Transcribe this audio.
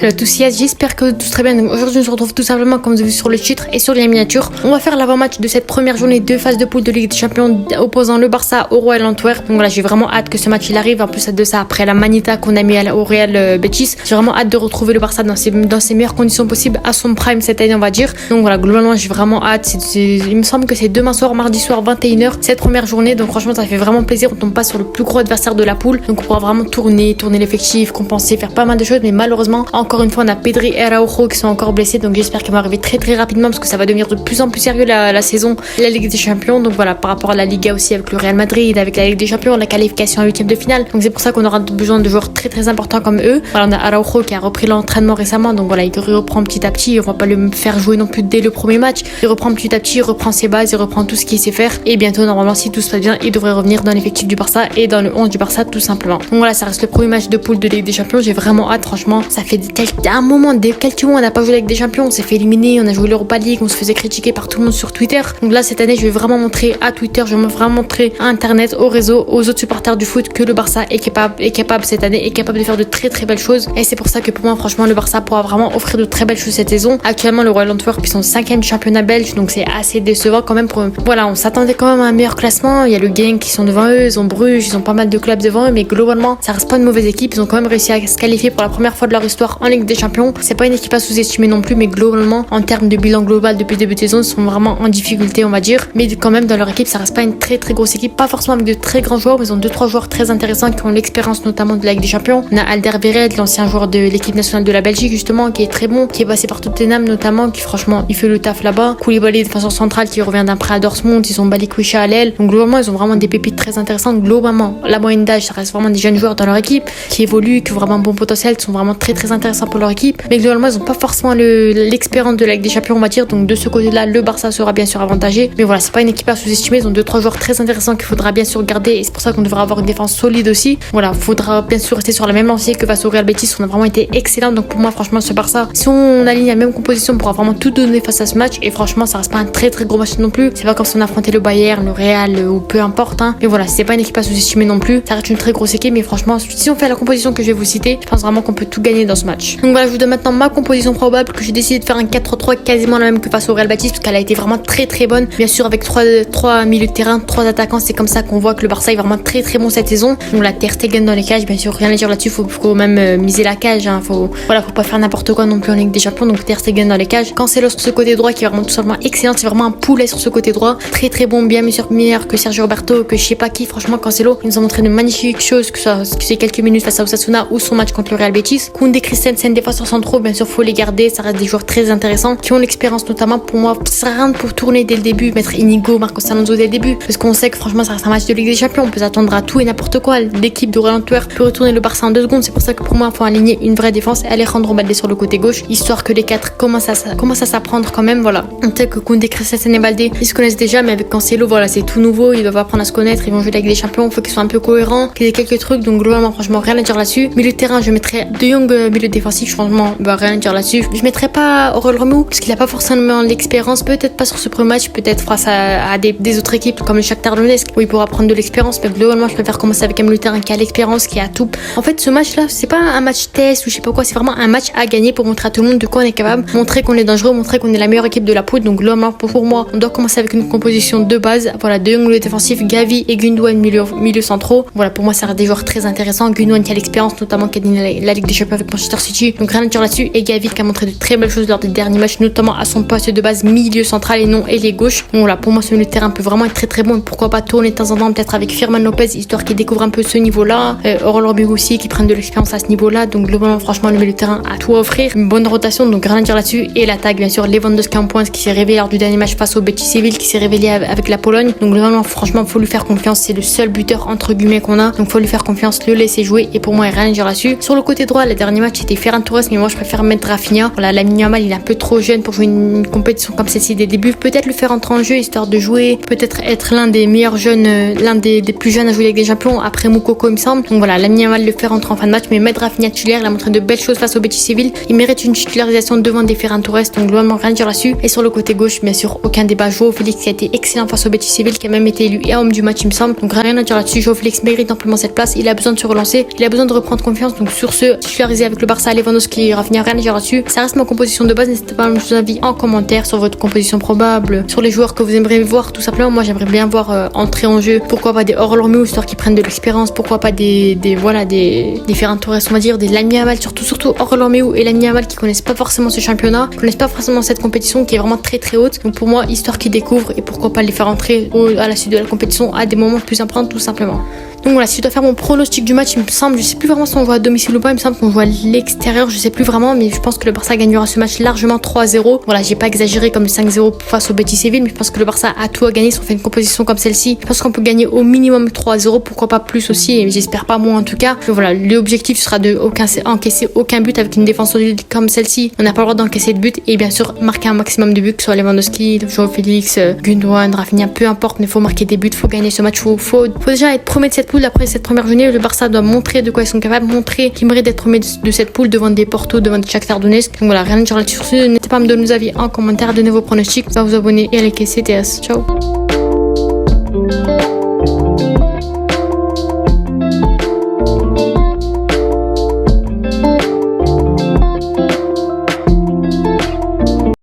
Hello à tous, j'espère que tout très bien. Donc aujourd'hui on se retrouve tout simplement comme vous avez vu sur le titre et sur les miniatures. On va faire l'avant-match de cette première journée de phase de poule de Ligue des Champions opposant le Barça au Royal Antwerp. Donc voilà, j'ai vraiment hâte que ce match il arrive. En plus de ça, après la manita qu'on a mis au Real Betis, j'ai vraiment hâte de retrouver le Barça dans ses meilleures conditions possibles à son prime cette année on va dire. Donc voilà, globalement j'ai vraiment hâte. Il me semble que c'est demain soir, mardi soir 21h cette première journée. Donc franchement ça fait vraiment plaisir. On tombe pas sur le plus gros adversaire de la poule. Donc on pourra vraiment tourner l'effectif, compenser, faire pas mal de choses. Mais malheureusement encore une fois on a Pedri et Araujo qui sont encore blessés, donc j'espère qu'ils vont arriver très rapidement parce que ça va devenir de plus en plus sérieux la saison, la Ligue des Champions. Donc voilà, par rapport à la Liga aussi avec le Real Madrid, avec la Ligue des Champions, la qualification en 8e de finale. Donc c'est pour ça qu'on aura besoin de joueurs très importants comme eux. Voilà, on a Araujo qui a repris l'entraînement récemment, donc voilà, il reprend petit à petit. On va pas le faire jouer non plus dès le premier match. Il reprend petit à petit, il reprend ses bases, il reprend tout ce qu'il sait faire. Et bientôt normalement, si tout se passe bien, il devrait revenir dans l'effectif du Barça et dans le 11 du Barça tout simplement. Donc voilà, ça reste le premier match de poule de Ligue des Champions. J'ai vraiment hâte, franchement. Ça fait un moment, quelques mois, on n'a pas joué avec des champions, on s'est fait éliminer, on a joué l'Europa League, on se faisait critiquer par tout le monde sur Twitter. Donc là, cette année, je vais vraiment montrer à Twitter, je vais vraiment montrer à Internet, au réseau, aux autres supporters du foot que le Barça est capable cette année, est capable de faire de très belles choses. Et c'est pour ça que pour moi, franchement, le Barça pourra vraiment offrir de très belles choses cette saison. Actuellement, le Royal Antwerp, ils sont 5e du championnat belge, donc c'est assez décevant quand même. Voilà, on s'attendait quand même à un meilleur classement. Il y a le Genk qui sont devant eux, ils ont Bruges, ils ont pas mal de clubs devant eux, mais globalement, ça reste pas une mauvaise équipe. Ils ont quand même réussi à se qualifier pour la première fois de leur histoire en Ligue des Champions. C'est pas une équipe à sous-estimer non plus, mais globalement, en termes de bilan global depuis le début de saison, ils sont vraiment en difficulté, on va dire. Mais quand même, dans leur équipe, ça reste pas une très grosse équipe, pas forcément avec de très grands joueurs, mais ils ont 2-3 joueurs très intéressants qui ont l'expérience notamment de la Ligue des Champions. On a Alderweireld, l'ancien joueur de l'équipe nationale de la Belgique, justement, qui est très bon, qui est passé par Tottenham notamment, qui franchement, il fait le taf là-bas. Koulibaly, défenseur central, qui revient d'un prêt à Dortmund, ils ont Balikwisha à l'aile. Donc globalement, ils ont vraiment des pépites très intéressantes. Globalement, la moyenne d'âge, ça reste vraiment des jeunes joueurs dans leur équipe, qui évoluent, qui ont vraiment un bon potentiel, qui sont vraiment très intéressants pour leur équipe. Mais globalement, ils ont pas forcément l'expérience de la Ligue des Champions, on va dire. Donc de ce côté-là, le Barça sera bien sûr avantagé. Mais voilà, c'est pas une équipe à sous-estimer. Ils ont 2-3 joueurs très intéressants qu'il faudra bien sûr garder. Et c'est pour ça qu'on devra avoir une défense solide aussi. Voilà, faudra bien sûr rester sur la même lancée que face au Real Betis. On a vraiment été excellent. Donc pour moi, franchement, ce Barça, si on aligne la même composition, on pourra vraiment tout donner face à ce match. Et franchement, ça reste pas un très gros match non plus. C'est pas comme si on affrontait le Bayern, le Real ou peu importe. Mais voilà, c'est pas une équipe à sous-estimer non plus. Ça reste une très grosse équipe. Mais franchement, si on fait la composition que je vais vous citer, je pense vraiment qu'on peut tout gagner dans ce match. Donc voilà, je vous donne maintenant ma composition probable, que j'ai décidé de faire un 4-3-3 quasiment la même que face au Real Betis parce qu'elle a été vraiment très bonne. Bien sûr avec 3 milieux de terrain, 3 attaquants, c'est comme ça qu'on voit que le Barça est vraiment très bon cette saison. Donc la Ter Stegen dans les cages, bien sûr rien à dire là-dessus, faut même miser la cage, faut pas faire n'importe quoi non plus en Ligue des Champions. Donc Ter Stegen dans les cages. Cancelo sur ce côté droit qui est vraiment tout simplement excellent, c'est vraiment un poulet sur ce côté droit, très bon, bien meilleur que Sergio Roberto, que je sais pas qui. Franchement Cancelo, il nous a montré de magnifiques choses, que c'est quelques minutes face à Osasuna ou son match contre le Real Betis. Koundé, Christensen, défenseurs centraux, bien sûr faut les garder, ça reste des joueurs très intéressants qui ont l'expérience notamment. Pour moi, ça sert à rien pour tourner dès le début, mettre Inigo, Marcos Alonso dès le début, parce qu'on sait que franchement ça reste un match de Ligue des Champions, on peut s'attendre à tout et n'importe quoi. L'équipe de Royal Antwerp peut retourner le Barça en 2 secondes. C'est pour ça que pour moi il faut aligner une vraie défense et Alejandro Balde sur le côté gauche, histoire que les 4 commencent à s'apprendre quand même. Voilà, on sait que Koundé, Christensen et Balde ils se connaissent déjà, mais avec Cancelo voilà c'est tout nouveau, ils doivent apprendre à se connaître, ils vont jouer la Ligue des Champions, il faut qu'ils soient un peu cohérents, qu'ils aient quelques trucs. Donc globalement franchement rien à dire là-dessus. Milieu de terrain, je mettrais De Jong milieu défensif, franchement rien à dire là-dessus. Je mettrais pas Aurel Romeu parce qu'il a pas forcément l'expérience, peut-être pas sur ce premier match, peut-être face à des autres équipes comme le Shakhtar Donetsk où il pourra prendre de l'expérience. Mais globalement je préfère commencer avec un milieu de terrain qui a l'expérience, qui a tout. En fait ce match là c'est pas un match test ou je sais pas quoi, c'est vraiment un match à gagner pour montrer à tout le monde de quoi on est capable, montrer qu'on est dangereux, montrer qu'on est la meilleure équipe de la poule. Donc globalement pour moi on doit commencer avec une composition de base. Voilà, De Jong milieu défensif, Gavi et Gundogan milieu centraux. Voilà, pour moi ça reste des joueurs très intéressants. Gundogan qui a l'expérience notamment, qui a gagné la Ligue des Champions avec Manchester City, donc rien à dire là-dessus. Et Gavi qui a montré de très belles choses lors des derniers matchs, notamment à son poste de base milieu central et non ailier gauche. Donc voilà, pour moi ce milieu de terrain peut vraiment être très bon, et pourquoi pas tourner de temps en temps peut-être avec Firman Lopez, histoire qu'il découvre un peu ce niveau-là. Aurel Romeu aussi qui prennent de l'expérience à ce niveau-là. Donc globalement franchement le milieu de terrain a tout à offrir, une bonne rotation, donc rien à dire là-dessus. Et l'attaque bien sûr, Lewandowski en pointe qui s'est révélé lors du dernier match face au Betis Séville, qui s'est révélé avec la Pologne. Donc globalement franchement faut lui faire confiance, c'est le seul buteur entre guillemets qu'on a, donc faut lui faire confiance, le laisser jouer. Et pour moi rien à dire là-dessus. Sur le côté droit, le dernier match c'était Ferran Torres, mais moi je préfère mettre Rafinha. Voilà, Lamine Yamal il est un peu trop jeune pour jouer une compétition comme celle-ci des débuts. Peut-être le faire entrer en jeu histoire de jouer, peut-être être l'un des meilleurs jeunes, l'un des plus jeunes à jouer avec des champions après Moukoko il me semble. Donc voilà, Lamine Yamal le faire entrer en fin de match, mais mettre Rafinha titulaire, il a montré de belles choses face au Betis Séville. Il mérite une titularisation devant des Ferran Torres, donc globalement rien à dire là-dessus. Et sur le côté gauche, bien sûr, aucun débat. Joao Félix qui a été excellent face au Betis Séville, qui a même été élu homme du match il me semble. Donc rien à dire là-dessus. Joao Félix mérite amplement cette place. Il a besoin de se relancer, il a besoin de reprendre confiance. Donc sur ce, titularisé avec le Barça Barça, Lewandowski, Rafinha, rien à dire là-dessus. Ça reste ma composition de base. N'hésitez pas à me donner vos avis en commentaire sur votre composition probable, sur les joueurs que vous aimeriez voir tout simplement. Moi j'aimerais bien voir entrer en jeu, pourquoi pas des Orlormio, histoire qu'ils prennent de l'expérience, pourquoi pas des Ferran Torres, on va dire, des Lamine Yamal, surtout Orlormio et Lamine Yamal qui connaissent pas forcément ce championnat, qui connaissent pas forcément cette compétition qui est vraiment très très haute. Donc pour moi, histoire qu'ils découvrent et pourquoi pas les faire entrer à la suite de la compétition à des moments plus importants tout simplement. Donc voilà, si je dois faire mon pronostic du match, il me semble, je sais plus vraiment si on joue à domicile ou pas, il me semble qu'on joue à l'extérieur, je sais plus vraiment, mais je pense que le Barça gagnera ce match largement 3-0. Voilà, j'ai pas exagéré comme le 5-0 face au Betis Séville, mais je pense que le Barça a tout à gagner si on fait une composition comme celle-ci. Je pense qu'on peut gagner au minimum 3-0, pourquoi pas plus aussi, et j'espère pas moins en tout cas. Donc voilà, l'objectif sera de encaisser aucun but avec une défense solide comme celle-ci. On n'a pas le droit d'encaisser de but et bien sûr marquer un maximum de buts, que ce soit Lewandowski, Joao Félix, Gundogan, Rafinha, peu importe, mais faut marquer des buts, faut gagner ce match, faut déjà être premier de cette poule. Après cette première journée, le Barça doit montrer de quoi ils sont capables, montrer qu'ils méritent d'être premier de cette poule devant des Porto, devant des Shakhtar Donetsk. Donc voilà, rien à dire là-dessus. N'hésitez pas à me donner vos avis en commentaire, donner vos pronostics, à vous abonner et à liker CTS. Ciao.